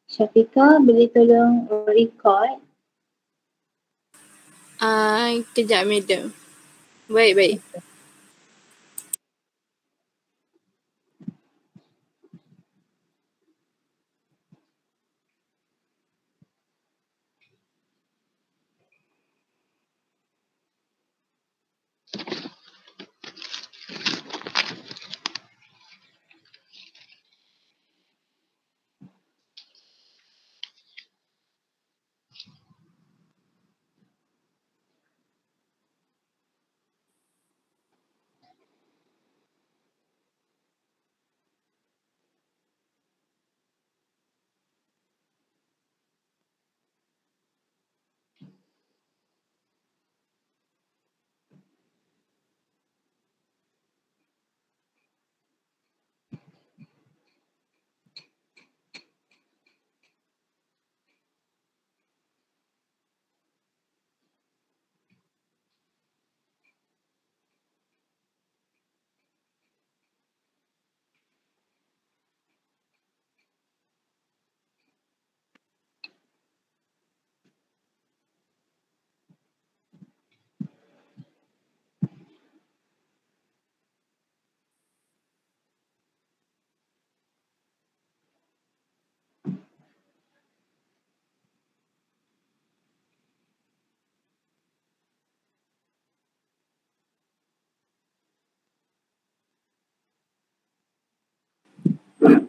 Syafiqah, boleh tolong record? Kejap, madam. Baik.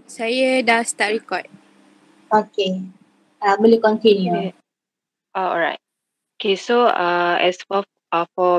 Saya dah start record. Okay. Boleh continue. Okay. Alright. Okay, so as for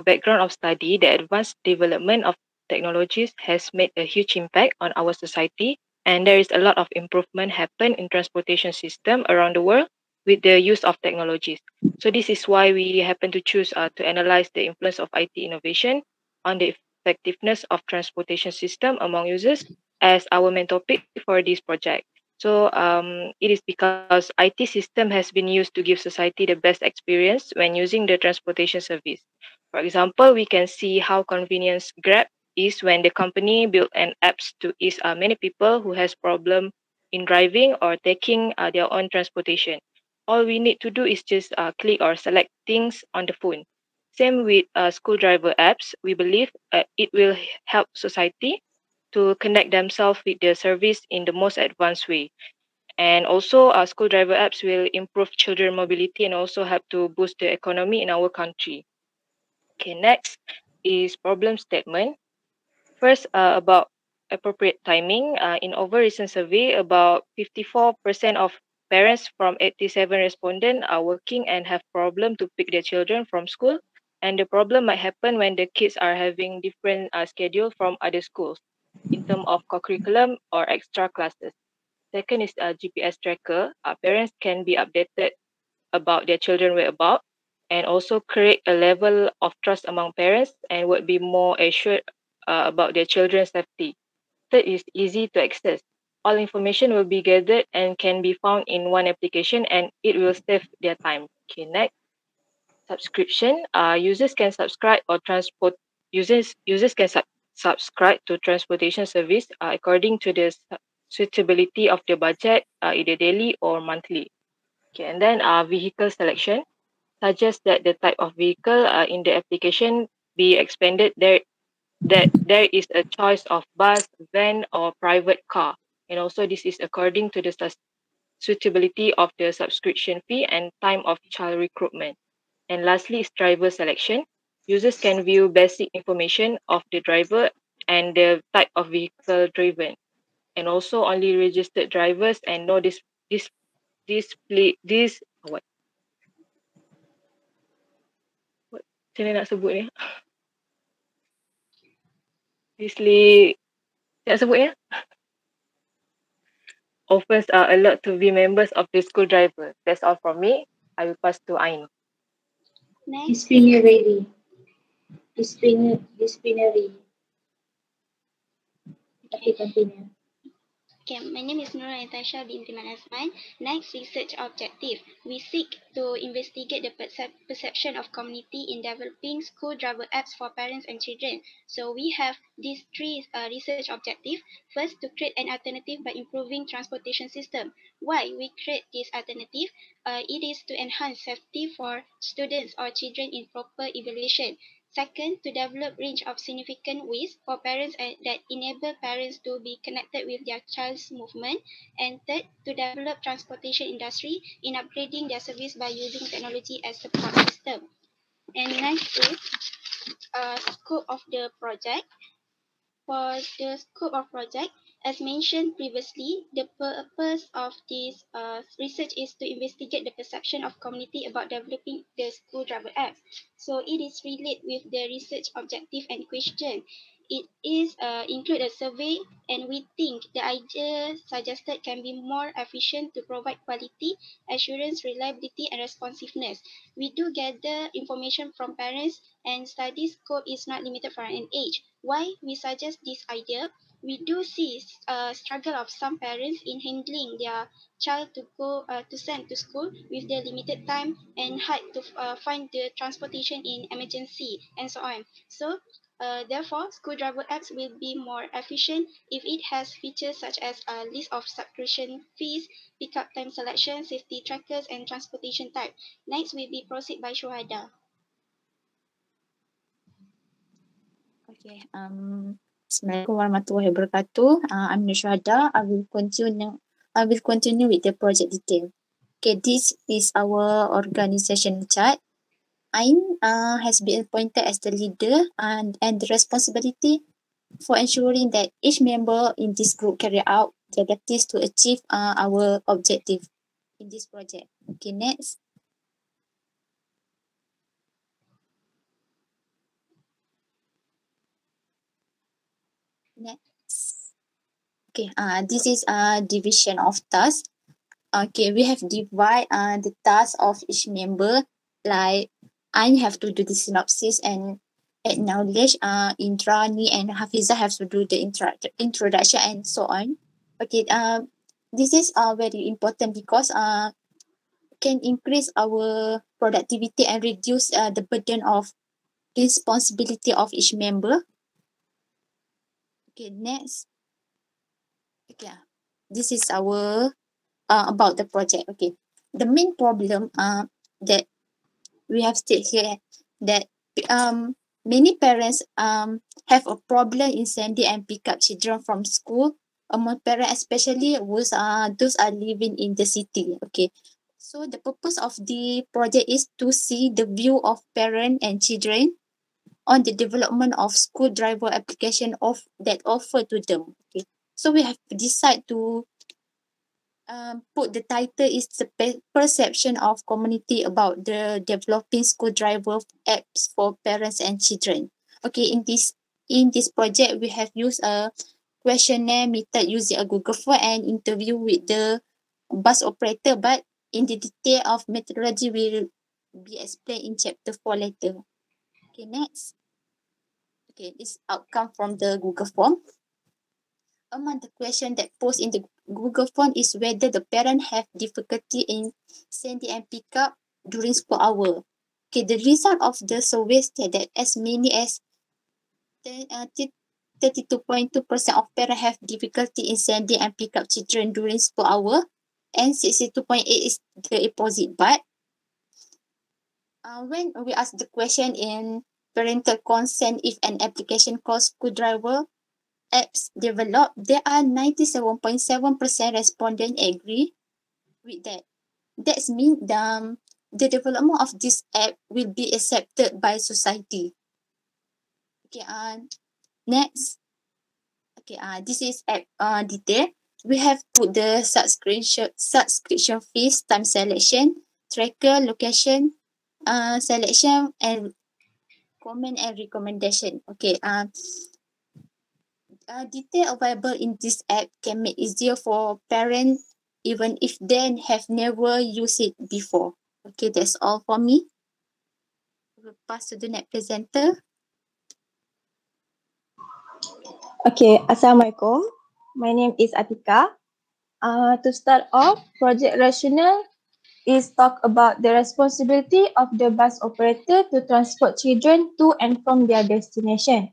background of study, the advanced development of technologies has made a huge impact on our society, and there is a lot of improvement happen in transportation system around the world with the use of technologies. So this is why we happen to choose to analyze the influence of IT innovation on the effectiveness of transportation system among users as our main topic for this project. So it is because IT system has been used to give society the best experience when using the transportation service. For example, we can see how convenience Grab is when the company built an apps to ease many people who has problem in driving or taking their own transportation. All we need to do is just click or select things on the phone. Same with school driver apps. We believe it will help society to connect themselves with the service in the most advanced way. And also, school driver apps will improve children mobility and also help to boost the economy in our country. Okay, next is problem statement. First, about appropriate timing. In over recent survey, about 54% of parents from 87 respondents are working and have problem to pick their children from school. And the problem might happen when the kids are having different schedule from other schools in terms of co-curriculum or extra classes. Second is a GPS tracker. Parents can be updated about their children whereabouts and also create a level of trust among parents and would be more assured about their children's safety. Third is easy to access. All information will be gathered and can be found in one application and it will save their time. Okay, next. Subscription. Users can subscribe or transport. Users can subscribe to transportation service according to the suitability of the budget, either daily or monthly. Okay, and then vehicle selection suggests that the type of vehicle in the application be expanded that there is a choice of bus, van, or private car. And also this is according to the suitability of the subscription fee and time of child recruitment. And lastly is driver selection. Users can view basic information of the driver and the type of vehicle driven. And also only registered drivers and no what macam mana nak sebut ni? Nak sebut ya? Offers are allowed to be members of the school driver. That's all from me. I will pass to Ain. Disciplinary. Disciplinary. Okay, continue. Okay, my name is Nurul Natasha binti Manasman. Next, research objective. We seek to investigate the perception of community in developing school driver apps for parents and children. So we have these three research objectives. First, to create an alternative by improving transportation system. Why we create this alternative? It is to enhance safety for students or children in proper evaluation. Second, to develop range of significant ways for parents that enable parents to be connected with their child's movement. And third, to develop transportation industry in upgrading their service by using technology as support system. And next is scope of the project. For the scope of project, as mentioned previously, the purpose of this research is to investigate the perception of community about developing the school driver app. So it is related with the research objective and question. It is include a survey, and we think the idea suggested can be more efficient to provide quality, assurance, reliability, and responsiveness. We do gather information from parents, and study scope is not limited for an age. Why we suggest this idea? We do see struggle of some parents in handling their child to go to send to school with their limited time and hard to find the transportation in emergency and so on. So therefore, school driver apps will be more efficient if it has features such as a list of subscription fees, pickup time selection, safety trackers, and transportation type. Next will be proceed by Shuhada. Okay. Assalamualaikum warahmatullahi wabarakatuh. I'm Nushada. I will continue with the project detail. Okay, this is our organization chart. Ain has been appointed as the leader and the responsibility for ensuring that each member in this group carry out their activities to achieve our objective in this project. Okay, next. Next. Okay, this is a division of tasks. Okay, we have divide the task of each member. Like I have to do the synopsis and acknowledge. Indrani and Hafiza have to do the introduction and so on. Okay, this is very important because can increase our productivity and reduce the burden of responsibility of each member. Okay, next. Okay, this is our about the project. Okay, the main problem that we have stated here that many parents have a problem in sending and pick up children from school. Among parents, especially those are living in the city. Okay, so the purpose of the project is to see the view of parent and children on the development of school driver application of that offer to them. Okay, so we have decided to put the title is the perception of community about the developing school driver apps for parents and children. Okay, in this project, we have used a questionnaire method using a Google Form and interview with the bus operator, but in the detail of methodology will be explained in chapter 4 later. Okay, next. Okay, this outcome from the Google Form. Among the questions that posed in the Google Form is whether the parent have difficulty in sending and pick up during school hour. Okay, the result of the survey state that as many as 32.2% of parents have difficulty in sending and pick up children during school hour, and 62.8% is the opposite. But when we ask the question in parental consent if an application called school driver apps developed, there are 97.7% respondents agree with that. That means the development of this app will be accepted by society. Okay, next. Okay, this is app detail. We have put the subscription fees, time selection, tracker, location, selection, and comment and recommendation. Okay, detail available in this app can make easier for parents even if they have never used it before. Okay, that's all for me. We'll pass to the next presenter. Okay, Assalamualaikum. My name is Atika. To start off, project rationale is talk about the responsibility of the bus operator to transport children to and from their destination.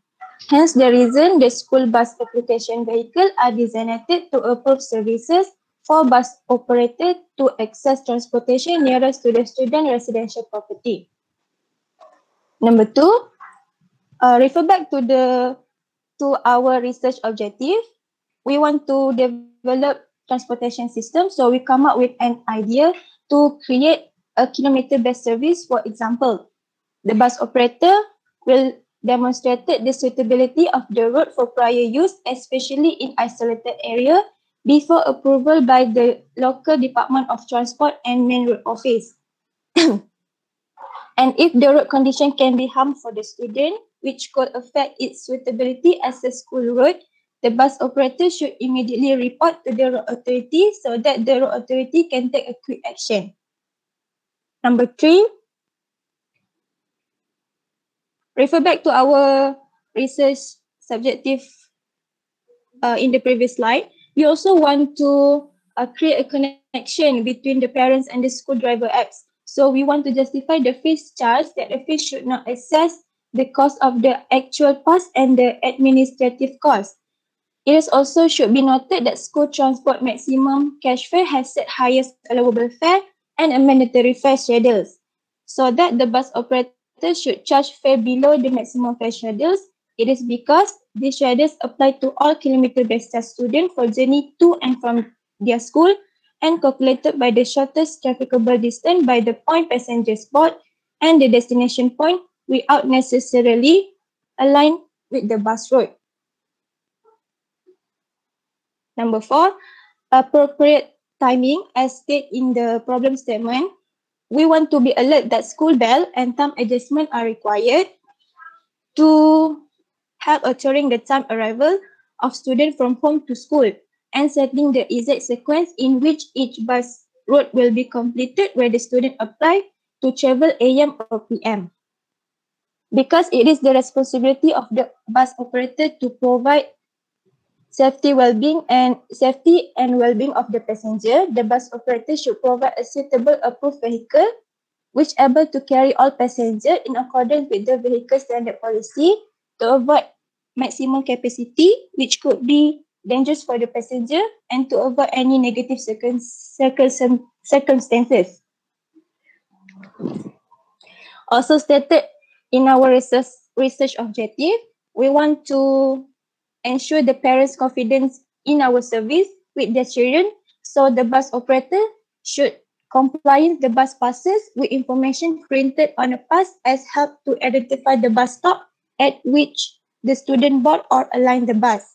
Hence the reason the school bus application vehicle are designated to approve services for bus operator to access transportation nearest to the student residential property. Number two, refer back to our research objective. We want to develop transportation system, so we come up with an idea to create a kilometer-based service. For example, the bus operator will demonstrate the suitability of the road for prior use, especially in isolated area, before approval by the local Department of Transport and Main Road Office. And if the road condition can be harmful for the student, which could affect its suitability as a school road, the bus operator should immediately report to the road authority so that the road authority can take a quick action. Number three, refer back to our research subjective in the previous slide. We also want to create a connection between the parents and the school driver apps. So we want to justify the fees charged that the fees should not excess the cost of the actual cost and the administrative cost. It is also should be noted that school transport maximum cash fare has set highest allowable fare and a mandatory fare schedules, so that the bus operator should charge fare below the maximum fare schedules. It is because these schedules apply to all kilometer-based students for journey to and from their school and calculated by the shortest trafficable distance by the point passengers board and the destination point without necessarily align with the bus route. Number four, appropriate timing as stated in the problem statement. We want to be alert that school bell and time adjustment are required to help altering the time arrival of students from home to school and setting the exact sequence in which each bus route will be completed where the student apply to travel AM or PM. Because it is the responsibility of the bus operator to provide safety and well-being of the passenger, the bus operator should provide a suitable approved vehicle which able to carry all passengers in accordance with the vehicle standard policy to avoid maximum capacity, which could be dangerous for the passenger, and to avoid any negative circumstances. Also stated in our research objective, we want to ensure the parents' confidence in our service with their children, so the bus operator should comply the bus passes with information printed on a pass as help to identify the bus stop at which the student board or align the bus.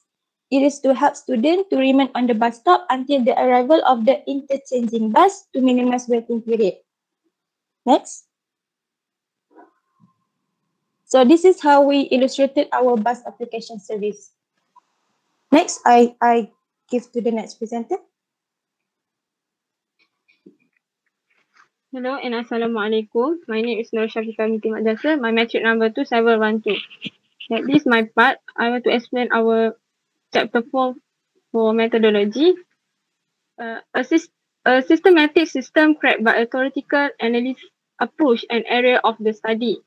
It is to help students to remain on the bus stop until the arrival of the interchanging bus to minimize waiting period. Next. So this is how we illustrated our bus application service. Next, I give to the next presenter. Hello and Assalamualaikum. My name is Nur Syafiqah binti Madrasah. My metric number 2712. At this my part, I want to explain our chapter 4 for methodology. A systematic system created by a theoretical analysis approach an area of the study.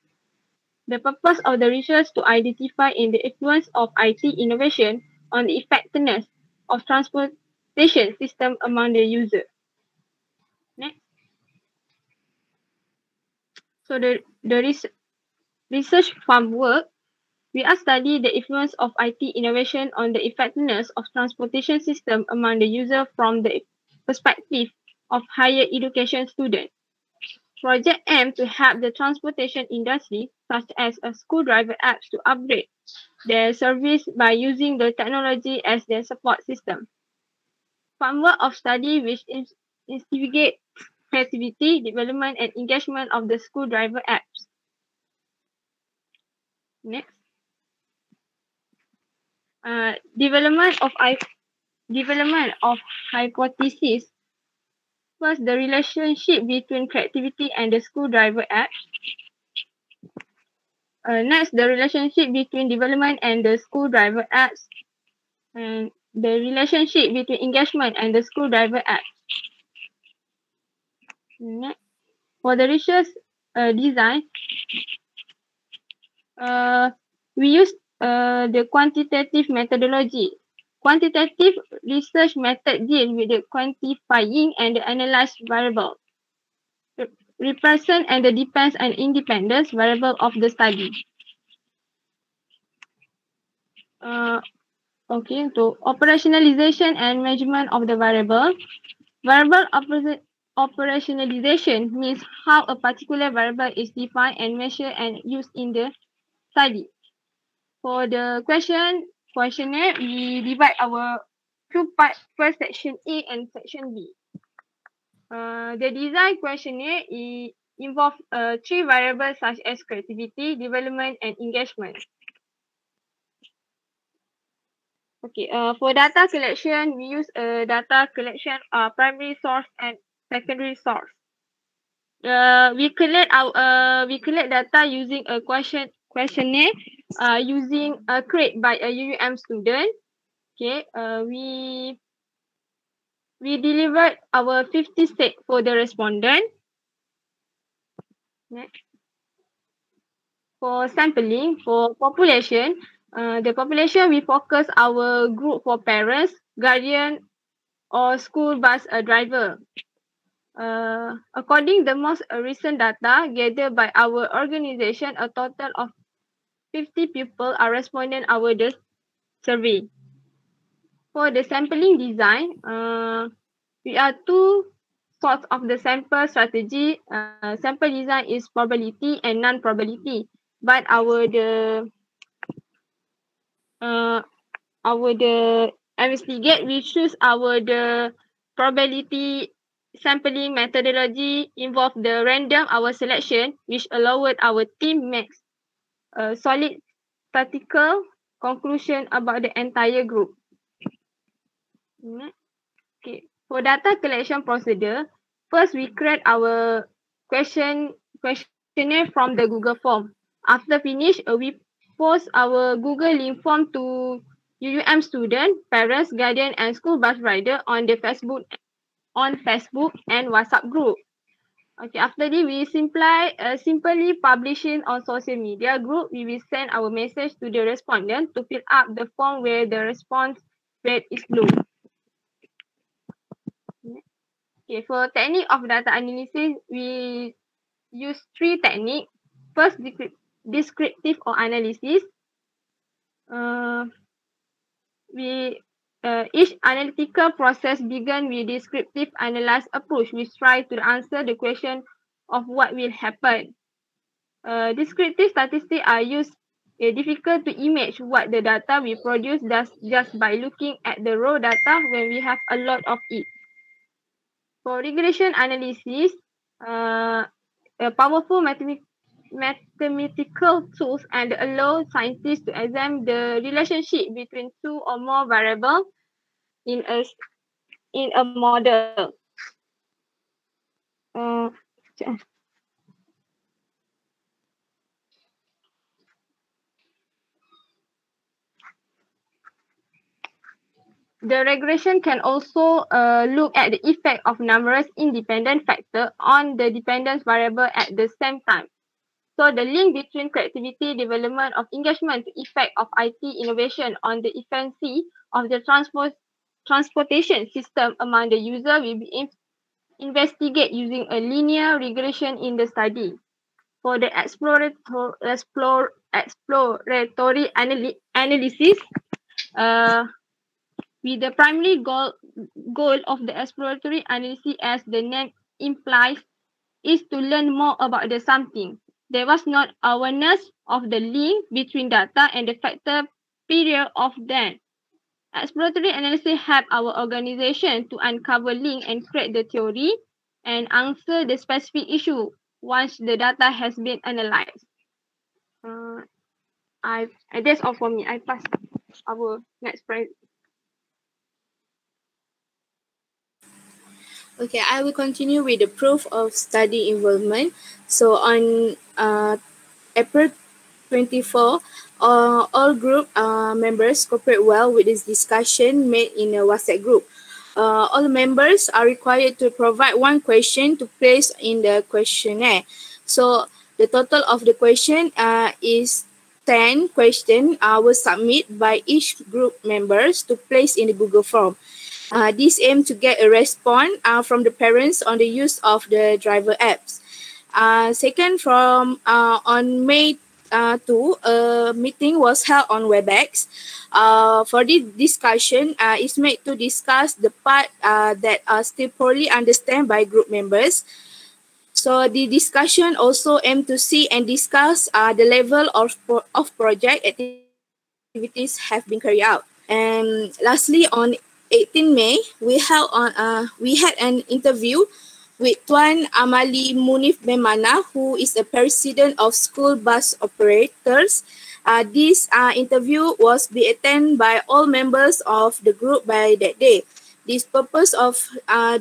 The purpose of the research to identify in the influence of IT innovation on the effectiveness of transportation system among the user. Next. So the research farm work, we are studying the influence of IT innovation on the effectiveness of transportation system among the user from the perspective of higher education students. Project aim to help the transportation industry, such as a school driver apps, to upgrade their service by using the technology as their support system. Framework of study which investigate creativity, development, and engagement of the school driver apps. Next. Development of hypothesis. First, the relationship between creativity and the school driver apps. Next, the relationship between development and the school driver apps. And the relationship between engagement and the school driver apps. Next. For the research design, we use the quantitative methodology. Quantitative research method deal with the quantifying and the analyzed variable, represent and the depends and independence variable of the study. Okay, so operationalization and measurement of the variable. Variable operationalization means how a particular variable is defined and measured and used in the study. For the questionnaire, we divide our two parts, first section A and section B. The design questionnaire involves three variables such as creativity, development, and engagement. Okay, for data collection, we use data collection primary source and secondary source. We collect data using a questionnaire using a crate by a UUM student. Okay, we delivered our 50 state for the respondent. Next. For sampling, for population, the population we focus our group for parents, guardian, or school bus driver. According the most recent data gathered by our organization, a total of 50 people are responding our the survey. For the sampling design, we are two sorts of the sample strategy. Sample design is probability and non-probability, but our the investigate we choose our the probability sampling methodology involve the random our selection, which allowed our team makes a solid statistical conclusion about the entire group. Okay, for data collection procedure, first we create our questionnaire from the Google form. After finish, we post our Google link form to UUM student, parents, guardian, and school bus rider on the Facebook and WhatsApp group. Okay, after this, we simply publishing on social media group. We will send our message to the respondent to fill up the form where the response rate is low. Okay, for technique of data analysis, we use three techniques. First, descriptive or analysis. Each analytical process begin with descriptive analysis approach, which try to answer the question of what will happen. Descriptive statistics are used. Difficult to image what the data we produce does just by looking at the raw data when we have a lot of it. For regression analysis, a powerful mathematical tools and allow scientists to examine the relationship between two or more variables in a model. The regression can also look at the effect of numerous independent factors on the dependent variable at the same time. So the link between creativity, development of engagement, the effect of IT innovation on the efficiency of the transportation system among the user will be investigated using a linear regression in the study. For the exploratory analysis, with the primary goal of the exploratory analysis, as the name implies, is to learn more about the something. There was not awareness of the link between data and the factor period of them. Exploratory analysis help our organization to uncover link and create the theory and answer the specific issue once the data has been analyzed. That's all for me. I pass our next slide. Okay, I will continue with the proof of study involvement. So on April 24, all group members cooperate well with this discussion made in a WhatsApp group. All members are required to provide one question to place in the questionnaire. So the total of the question is 10 questions will submit by each group members to place in the Google form. This aim to get a response from the parents on the use of the driver apps. Second, from on May 2, a meeting was held on WebEx. For this discussion, is made to discuss the part that are still poorly understood by group members. So the discussion also aimed to see and discuss the level of project activities have been carried out. And lastly, on 18 May, we had an interview with Tuan Amali Munif Memana, who is the president of school bus operators. This interview was be attended by all members of the group by that day. The purpose of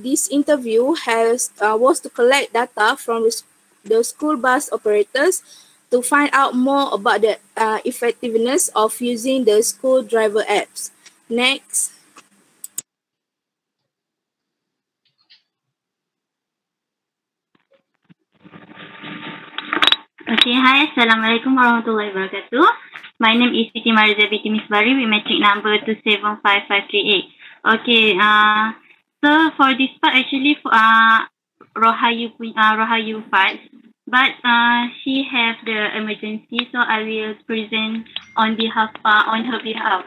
this interview was to collect data from the school bus operators to find out more about the effectiveness of using the school driver apps. Next. Okay, hi, Assalamualaikum warahmatullahi wabarakatuh. My name is Siti Mariza binti Misbari with metric number 275538. Okay, so for this part actually Rohayu part, but she have the emergency, so I will present on her behalf.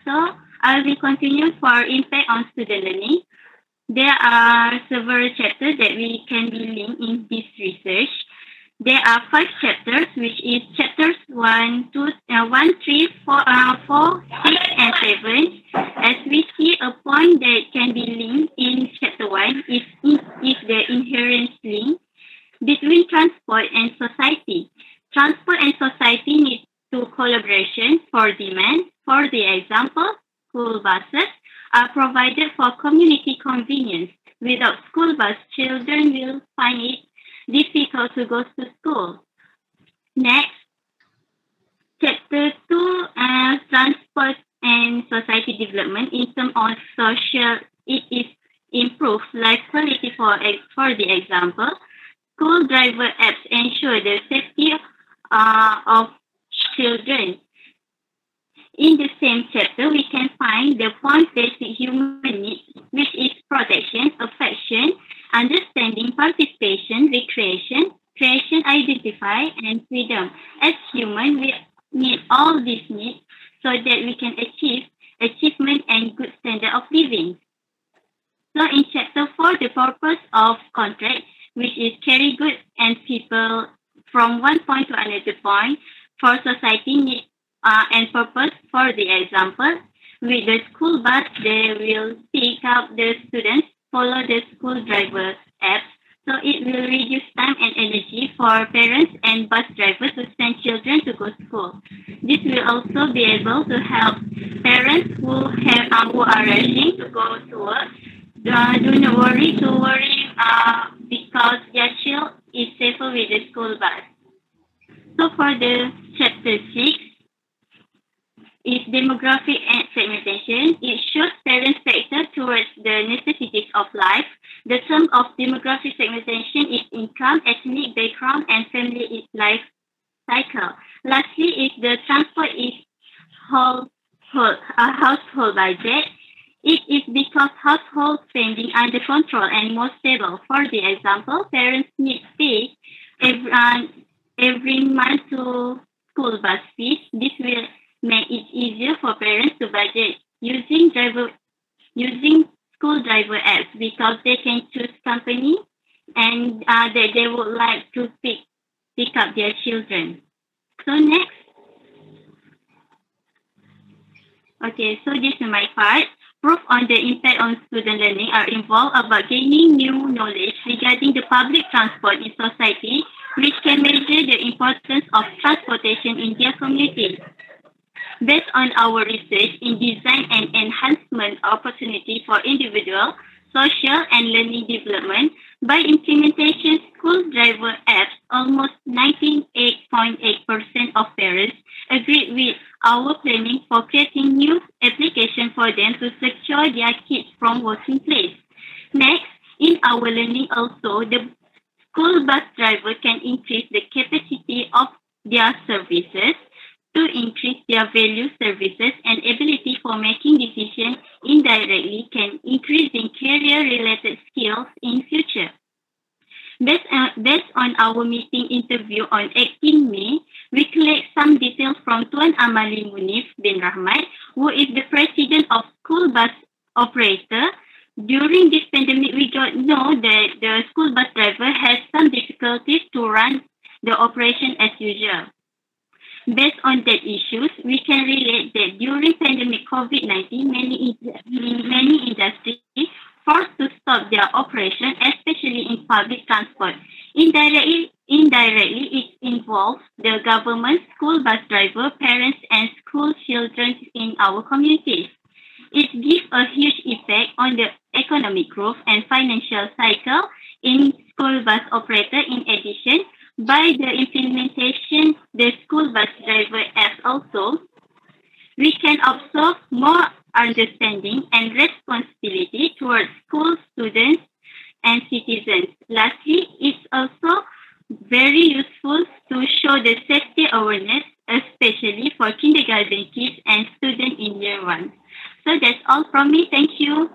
So I will continue for impact on student learning. There are several chapters that we can be linked in this research. There are 5 chapters, which is chapters 1, 3, 4, 6, and 7. As we see, a point that can be linked in chapter 1 is the inherent link between transport and society. Transport and society need to collaboration for demand. For the example, school buses are provided for community convenience. Without school bus, children will find it difficult to go to school. Next, chapter 2, transport and society development. In terms of social, it is improve life quality. For the example, school driver apps ensure the safety of children. In the same chapter, we can find the 5 basic human needs, which is protection, affection, understanding, participation, recreation, creation, identify, and freedom. As human, we need all these needs so that we can achieve achievement and good standard of living. So in chapter 4, the purpose of contract, which is carry goods and people from one point to another point for society needs and purpose. For the example, with the school bus, they will pick up the students, follow the school driver apps, so it will reduce time and energy for parents and bus drivers to send children to go to school. This will also be able to help parents who are rushing to go to work. Do not worry because their child is safer with the school bus. So for the chapter 6, is demographic and segmentation. It shows parents' factor towards the necessities of life. The term of demographic segmentation is income, ethnic background, and family life cycle. Lastly, is the transport is household budget. It is because household spending under control and more stable. For the example, parents need pay every month to school bus fees. This will make it easier for parents to budget using school driver apps because they can choose company and that they would like to pick up their children. So next. Okay, so this is my part. Proof on the impact on student learning are involved about gaining new knowledge regarding the public transport in society, which can measure the importance of transportation in their community. Based on our research in design and enhancement opportunity for individual, social, and learning development, by implementation, school driver apps almost 98.8% of parents agreed with our planning for creating new application for them to secure their kids from working place. Next, in our learning also, the school bus driver can increase the capacity of their services to increase their value services and ability for making decisions indirectly can increase in career-related skills in future. Based on our meeting interview on 18 May, we collect some details from Tuan Amali Munif bin Rahmat, who is the president of school bus operator. During this pandemic, we got know that the school bus driver has some difficulties to run the operation as usual. Based on that issues, we can relate that during pandemic COVID-19, many industries forced to stop their operation, especially in public transport. Indirectly, it involves the government, school bus driver, parents, and school children in our communities. It gives a huge effect on the economic growth and financial cycle in school bus operator. In addition, by the implementation the school bus driver apps also, we can observe more understanding and responsibility towards school students and citizens. Lastly, it's also very useful to show the safety awareness, especially for kindergarten kids and students in year 1. So that's all from me. Thank you.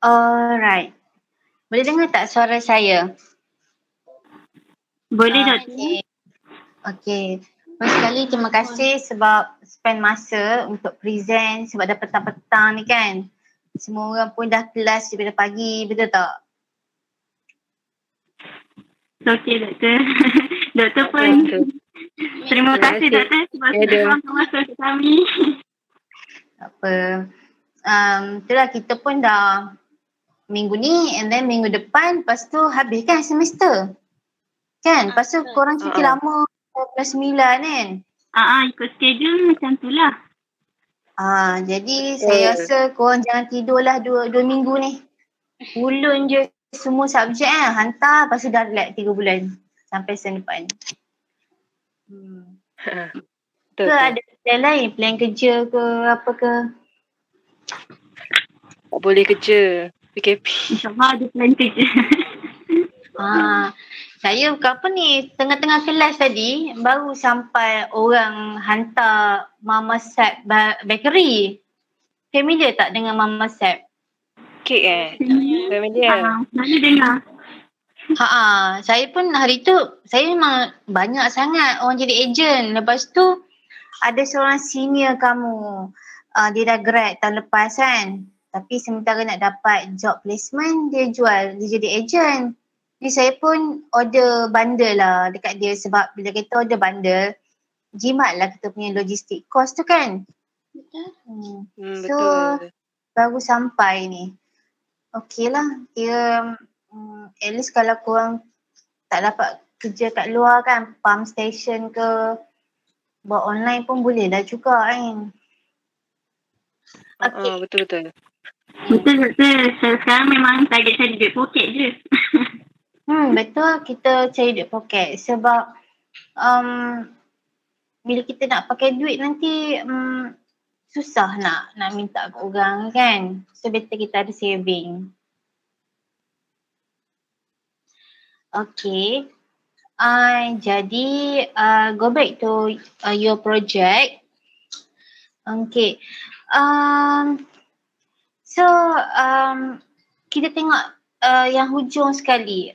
Alright. Boleh dengar tak suara saya? Boleh, Doktor. Okay. Okay. First sekali terima kasih sebab spend masa untuk present sebab dah petang-petang ni kan. Semua orang pun dah kelas daripada pagi, betul tak? Okey doktor. Doktor pun terima kasih doktor sebab sudah luangkan masa untuk kami. Tak apa. Itulah kita pun dah minggu ni and then minggu depan lepas tu habis kan semester. Kan? Lepas tu korang cuti lama kelas 9 kan? Ikut schedule macam tu lah. Jadi saya rasa korang jangan tidur lah dua minggu ni. Ulun je semua subjek hantar lepas tu dah relax 3 bulan sampai sen depan. Ke ada plan lain? Plan kerja ke apa ke? Tak boleh kerja. PKP. InsyaAllah ada plan kerja. Saya apa ni, tengah-tengah kelas tadi baru sampai orang hantar Mama Sap bakery. Familiar tak dengan Mama Sap? Kek familiar. Mana dengar? Saya pun hari tu, saya memang banyak sangat orang jadi ejen. Lepas tu ada seorang senior kamu, dia dah grad tahun lepas kan. Tapi sementara nak dapat job placement, dia jadi ejen. Jadi saya pun order bundle lah dekat dia sebab bila kita order bundle, jimat lah kita punya logistik cost tu kan. So, baru sampai ni. Okey lah, kira at least kalau korang tak dapat kerja kat luar kan, pump station ke, buat online pun boleh lah juga kan. Betul-betul. Betul. Sekarang memang target cari duit poket je. Betul, kita cari duit poket sebab bila kita nak pakai duit nanti susah nak minta ke orang kan. So better kita ada saving. Okay. Jadi go back to your project. Okay. So kita tengok yang hujung sekali.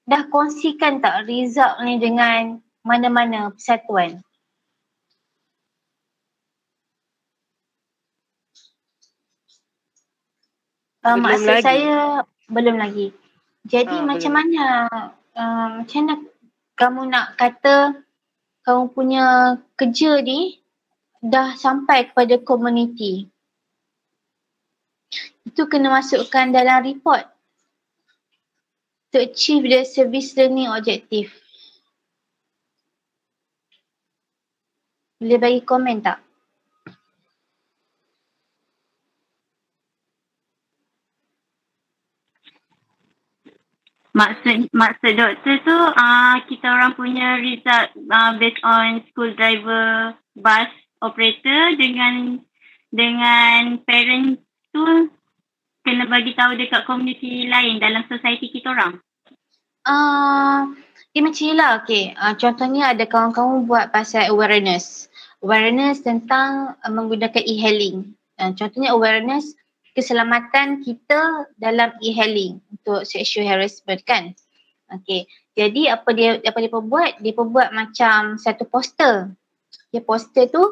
Dah kongsikan tak result ni dengan mana-mana persatuan? Maksud saya belum lagi. Jadi macam mana kamu nak kata kamu punya kerja ni dah sampai kepada komuniti? Itu kena masukkan dalam report to achieve the service learning objective. Boleh bagi komen tak? Maksud doktor tu kita orang punya result based on school driver bus operator dengan parent tu kena bagi tahu dekat komuniti lain dalam society kita orang. Dia macam ni lah. Okay. Contohnya ada kawan-kawan buat pasal awareness tentang menggunakan e-hailing. Contohnya awareness keselamatan kita dalam e-hailing untuk sexual harassment kan. Okay. Jadi apa dia buat? Dia buat macam satu poster. Poster tu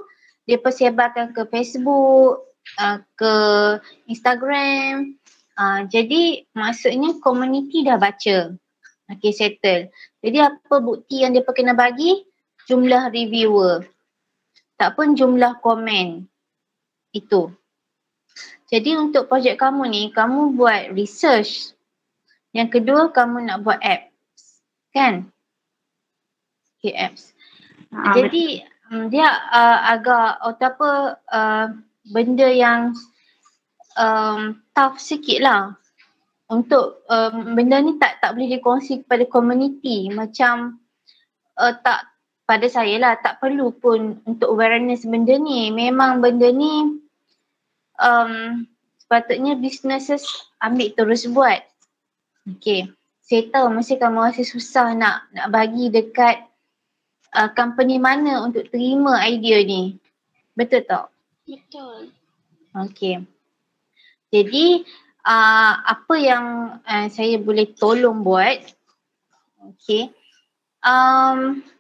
dia persebarkan ke Facebook, ke Instagram. Jadi maksudnya komuniti dah baca. Okay, settle. Jadi apa bukti yang dia kena bagi? Jumlah reviewer. Tak pun jumlah komen. Itu. Jadi untuk projek kamu ni, kamu buat research. Yang kedua, kamu nak buat apps. Kan? Okay, apps. Jadi dia agak benda yang tough sikit lah. Untuk benda ni tak boleh dikongsi kepada komuniti. Macam tak, pada saya lah, tak perlu pun untuk awareness benda ni. Memang benda ni sepatutnya businesses ambil terus buat. Okay. Saya tahu mesti kamu rasa susah nak bagi dekat company mana untuk terima idea ni. Betul tak? Betul. Okay. Jadi apa yang saya boleh tolong buat? Okay.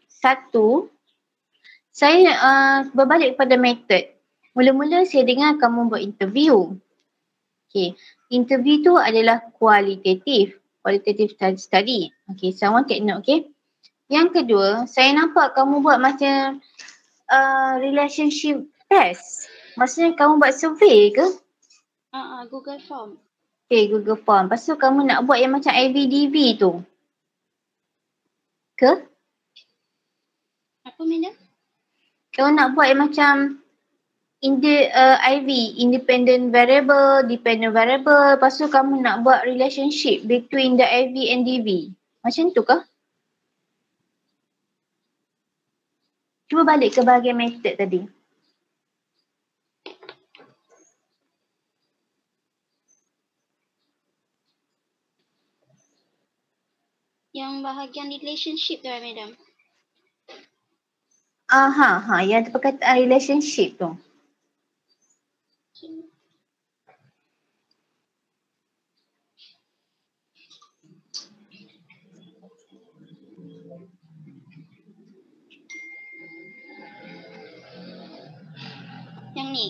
Satu, Saya berbalik kepada method. Mula-mula saya dengar kamu buat interview. Okay. Interview tu adalah qualitative study. Okay, someone take note, okay. Yang kedua, saya nampak kamu buat macam relationship test. Maksudnya kamu buat survey ke? Google Form. Okay, Google Form. Lepas tu kamu nak buat yang macam IVDV tu. Ke? Apa, madam? Kamu nak buat yang macam IV, independent variable, dependent variable. Lepas tu kamu nak buat relationship between the IV and DV. Macam tu kah? Cuba balik ke bahagian method tadi. Yang bahagian relationship tu, madam. Yang tu perkataan relationship tu. Yang ni.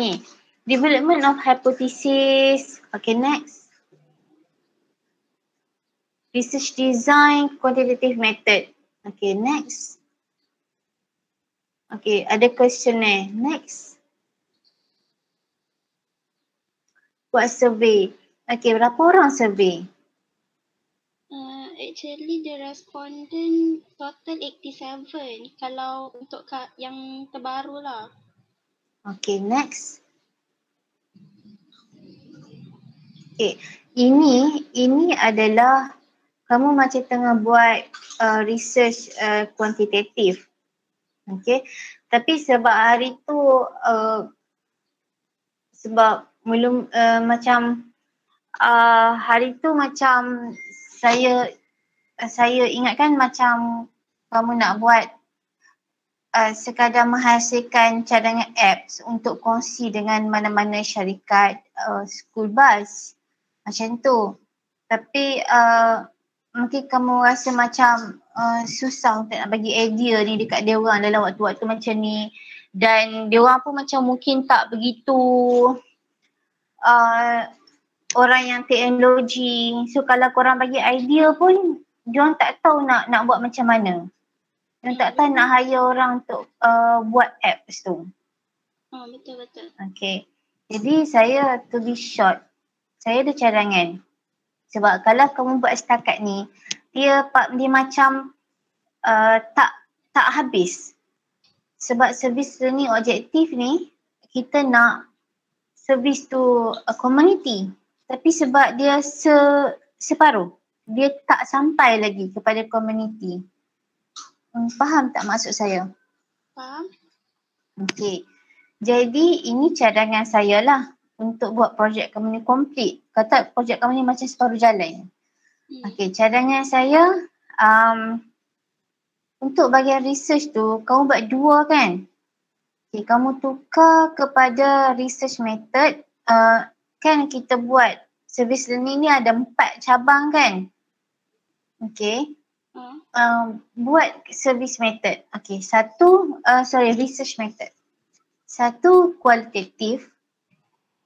Ni. Development of hypothesis. Okay, next. Research design, quantitative method. Okay, next. Okay, ada questionnaire. Next. Buat survey. Okay, berapa orang survey? Actually the respondent total 87 kalau untuk yang terbaru lah. Okay, next. Okay, ini adalah kamu macam tengah buat research kuantitatif. Okay, tapi sebab hari tu sebab macam hari tu macam saya ingatkan macam kamu nak buat sekadar menghasilkan cadangan apps untuk kongsi dengan mana-mana syarikat school bus macam tu. Tapi mungkin kamu rasa macam susah untuk nak bagi idea ni dekat dia orang dalam waktu-waktu macam ni, dan dia orang pun macam mungkin tak begitu orang yang teknologi. So kalau korang bagi idea pun diorang tak tahu nak buat macam mana. Diorang tak tahu nak hire orang untuk buat apps tu. Betul-betul. Okay. Jadi saya, to be short, saya ada cadangan. Sebab kalau kamu buat setakat ni, dia macam tak habis. Sebab service learning objektif ni, kita nak service tu community. Tapi sebab dia separuh, dia tak sampai lagi kepada community. Faham tak maksud saya? Faham. Okay. Jadi ini cadangan saya lah untuk buat projek kamu ni complete. Kata projek kamu ni macam separuh jalan. Okay, cadangan saya untuk bagian research tu, kamu buat 2 kan? Okay, kamu tukar kepada research method. Kan kita buat service learning ni ada 4 cabang kan? Okay. Buat service method. Okay, research method. 1 kualitatif,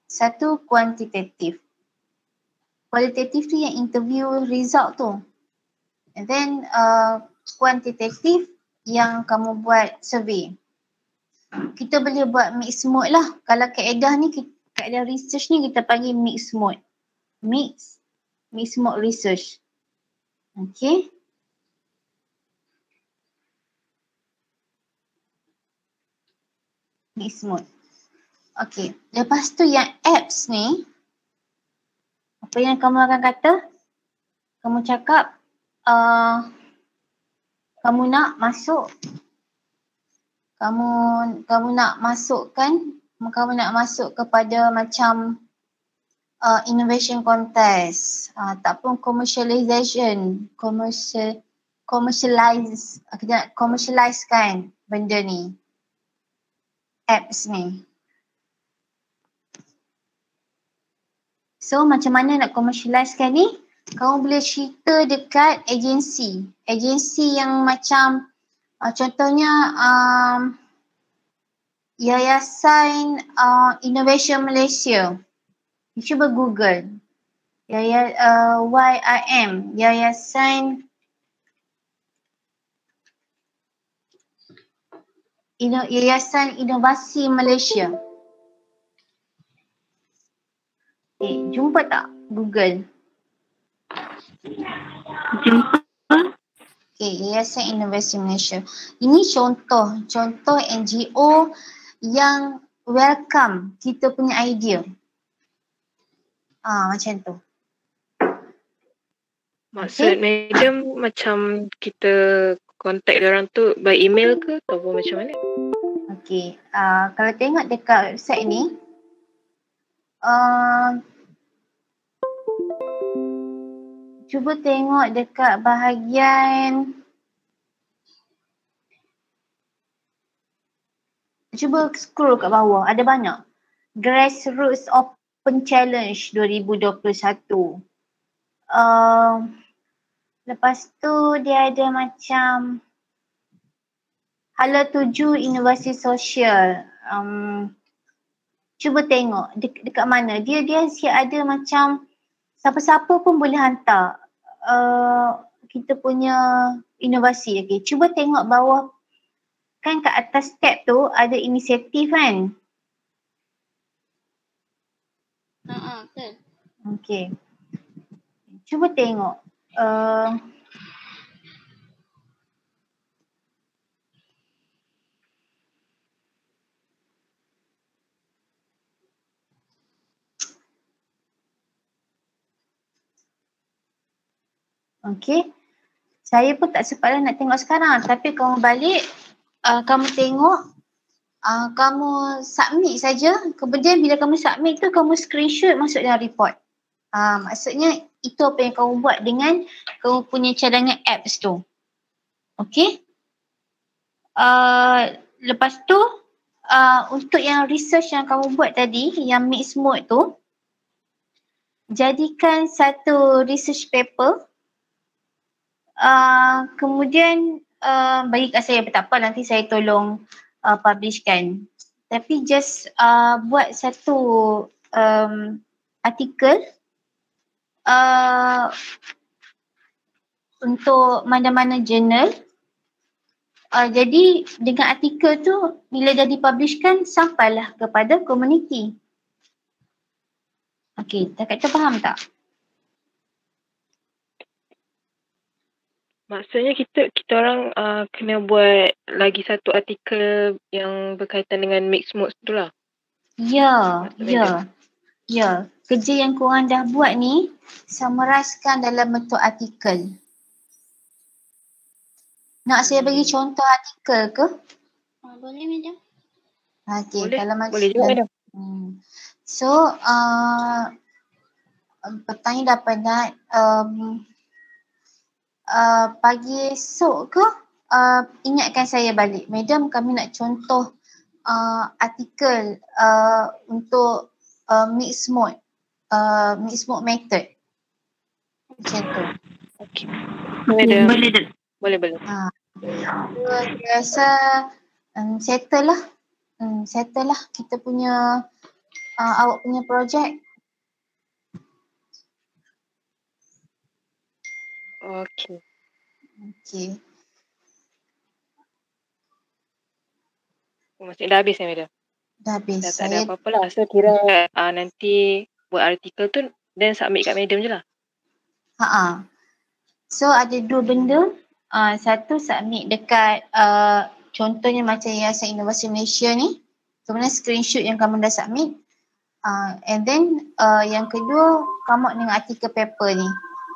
1 kuantitatif. Kualitatif tu yang interview result tu. And then kuantitatif yang kamu buat survey. Kita boleh buat mixed mode lah. Kalau kaedah ni, kaedah research ni kita panggil mixed mode. Mixed mode research. Okay. Mixed mode. Okay. Lepas tu yang apps ni, apa yang kamu akan kata? Kamu cakap, kamu nak masuk, kamu nak masuk kepada macam innovation contest, ataupun commercialization, kita nak commercializekan benda ni, apps ni. So macam mana nak commercializekan ni? kamu boleh cerita dekat agensi. Agensi yang macam contohnya Yayasan Innovation Malaysia. Cuba Google. YIM, Yayasan Yayasan Inovasi Malaysia. Jumpa tak Google? Jumpa. Yayasan Inovasi Malaysia. Ini contoh NGO yang welcome kita punya idea. Macam tu. Maksud madam macam kita contact diorang tu by email ke ataupun macam mana? Okey. Kalau tengok dekat website ni, cuba tengok dekat bahagian, cuba scroll kat bawah, ada banyak. Grassroots Open Challenge 2021. Lepas tu dia ada macam Hala 7 Inovasi Sosial. Cuba tengok dekat mana. Dia ada macam siapa-siapa pun boleh hantar kita punya inovasi. Okay. Cuba tengok bawah. Kan kat atas tab tu ada inisiatif kan? Betul. Okay. Cuba tengok. Okay. Saya pun tak sempat nak tengok sekarang. Tapi kamu balik, kamu tengok, kamu submit saja. Kemudian bila kamu submit tu, kamu screenshot masuk dalam report. Maksudnya itu apa yang kamu buat dengan kamu punya cadangan apps tu. Okay. Lepas tu, untuk yang research yang kamu buat tadi, yang mixed mode tu, jadikan satu research paper. Kemudian bagi kat saya, tak apa nanti saya tolong publishkan. Tapi just buat satu artikel untuk mana-mana jurnal. Jadi dengan artikel tu bila dah dipublishkan sampailah kepada komuniti. Okey, tak kata faham tak? Maksudnya kita orang kena buat lagi satu artikel yang berkaitan dengan mixed modes tu lah. Ya. Kerja yang korang dah buat ni summariskan dalam bentuk artikel. Nak saya bagi contoh artikel ke? Boleh, madam. Okey, Boleh, kalau boleh juga madam. So, petang dah penat. Pagi esok ke? Ingatkan saya balik. Madam, kami nak contoh artikel untuk mixed mode method. Macam tu. Okey. Boleh. Saya rasa settle lah kita punya awak punya projek. Okey. Maksudnya dah habis madam? Dah habis. Dah tak ada apa-apa lah. So kira nanti buat artikel tu then submit kat madam je lah. So ada dua benda. Satu submit dekat contohnya macam Yayasan Inovasi Malaysia ni. Kemudian screenshot yang kamu dah submit. And then yang kedua, kamu dengan artikel paper ni.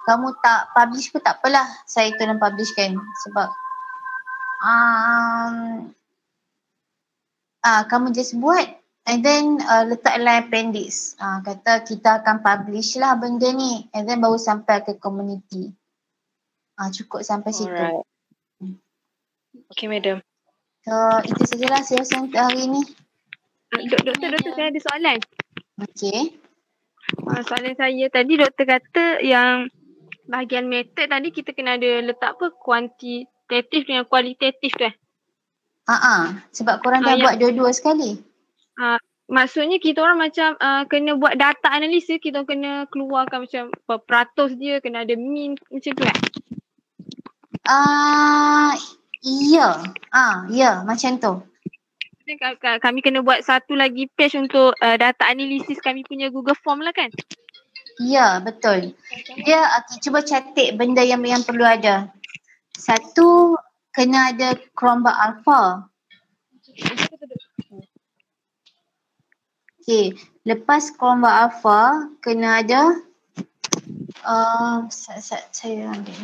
Kamu tak publish pun tak apalah. Saya tolong publishkan sebab kamu just buat and then letak dalam appendix. Kata kita akan publish lah benda ni and then baru sampai ke community. Cukup sampai situ. Alright. Okay madam. So itu sajalah saya untuk hari ni. Doktor saya ada soalan. Okay. Soalan saya tadi doktor kata yang bahagian method tadi kita kena ada letak apa kuantitatif dengan kualitatif tu Sebab korang dah yang buat dua-dua sekali. maksudnya kita orang macam kena buat data analisis, kita kena keluarkan macam peratus dia, kena ada mean macam tu kan? Ya, macam tu. Kami kena buat satu lagi page untuk data analisis kami punya Google Form lah kan? Ya, betul. Dia cuba catik benda yang perlu ada. Satu, kena ada kelompok alpha. Okay, lepas kelompok alpha, kena ada saya ambil.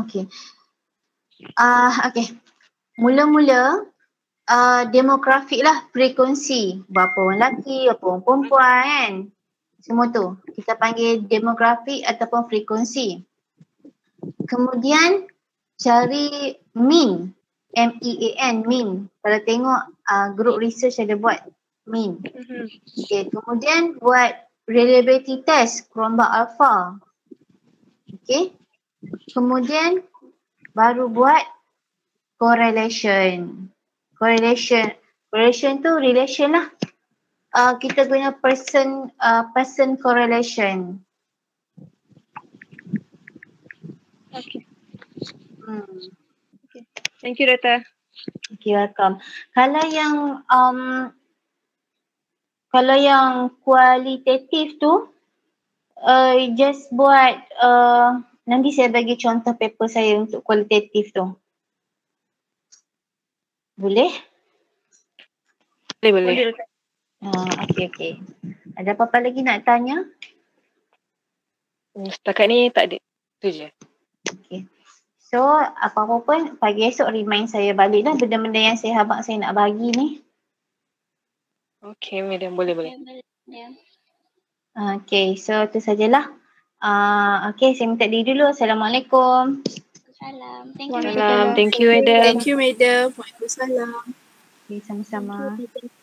Okay. Okay. Mula-mula demografik lah, frekuensi. Berapa orang lelaki, berapa orang perempuan kan. Semua tu. Kita panggil demografik ataupun frekuensi. Kemudian cari mean. MEAN, mean. Kalau tengok group research ada buat mean. Okay. Kemudian buat reliability test, kelompok alpha. Okay. Kemudian baru buat correlation. Correlation tu relation lah. Kita guna person correlation. Okay. Okay. Thank you, Dr. Okay, welcome. Kalau yang kualitatif tu, just buat nanti saya bagi contoh paper saya untuk kualitatif tu. Boleh? Boleh. Okay. Ada apa-apa lagi nak tanya? Setakat ni tak ada. Tu je. Okay. So, apa-apa pun pagi esok remind saya balik lah benda-benda yang saya nak bagi ni. Okay, madam. Boleh. Okay, so tu sajalah. Okay, saya minta diri dulu. Assalamualaikum. Salam. Thank you, madam. Thank you, madam. Waalaikumsalam. Okay, sama-sama. Thank you, madam.